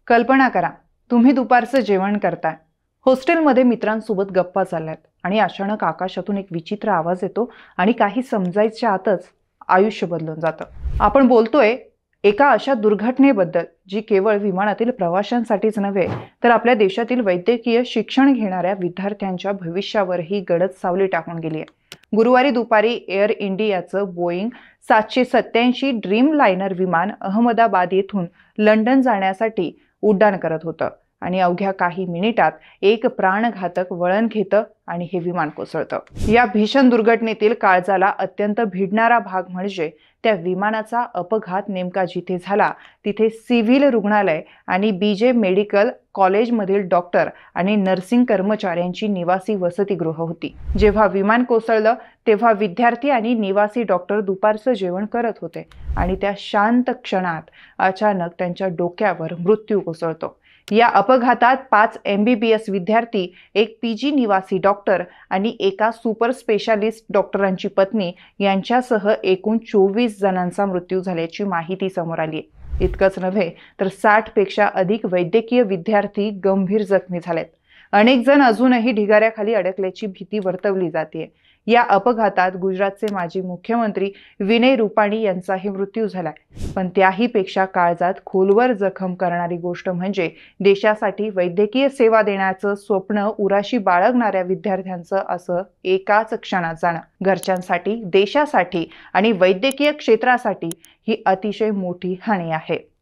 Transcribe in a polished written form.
कल्पना करा, तुम्ही दुपारचं जेवण करताय. हॉस्टेलमध्ये मित्रांसोबत गप्पा चालल्यात आणि अचानक आकाशातून एक विचित्र आवाज येतो आणि काही समजायच्या आतच आयुष्य बदलून जातं. आपण बोलतोय एका अशा दुर्घटनेबद्दल जी केवळ विमानातील प्रवाशांसाठीच नव्हे तर आपल्या देशातील वैद्यकीय शिक्षण घेणाऱ्या विद्यार्थ्यांच्या भविष्यावरही गडद सावली टाकून गेली आहे. गुरुवारी दुपारी एअर इंडियाचं बोईंग 787 ड्रीम लायनर विमान अहमदाबाद येथून लंडन जाण्यासाठी उड्डाण करत होतं आणि अवघ्या काही मिनिटात एक प्राणघातक वळण घेतं आणि हे विमान कोसळतं. या भीषण दुर्घटनेतील काळजाला अत्यंत भिडणारा भाग म्हणजे त्या विमानाचा अपघात नेमका जिथे झाला तिथे सिव्हिल रुग्णालय आणि बीजे मेडिकल कॉलेजमधील डॉक्टर आणि नर्सिंग कर्मचाऱ्यांची निवासी वसतिगृह होती. जेव्हा विमान कोसळलं तेव्हा विद्यार्थी आणि निवासी डॉक्टर दुपारचं जेवण करत होते आणि त्या शांत क्षणात अचानक त्यांच्या डोक्यावर मृत्यू कोसळतो. या अपघातात 5 MBBS विद्यार्थी, एक PG निवासी डॉक्टर आणि एका सुपर स्पेशालिस्ट डॉक्टरांची पत्नी यांच्यासह एकूण 24 जणांचा मृत्यू झाल्याची माहिती समोर आली आहे. इतकंच नव्हे तर 60 पेक्षा अधिक वैद्यकीय विद्यार्थी गंभीर जखमी झालेत. अनेक जण अजूनही ढिगाऱ्याखाली अडकल्याची भीती वर्तवली जाते. या अपघातात गुजरातचे माजी मुख्यमंत्री विनय रुपाणी यांचाही मृत्यू झालाय. पण त्याही पेक्षा काळजात खोलवर जखम करणारी गोष्ट म्हणजे देशासाठी वैद्यकीय सेवा देण्याचं स्वप्न उराशी बाळगणाऱ्या विद्यार्थ्यांचं असं एकाच क्षणात जाणं. घरच्यांसाठी, देशासाठी आणि वैद्यकीय क्षेत्रासाठी ही अतिशय मोठी हानी आहे.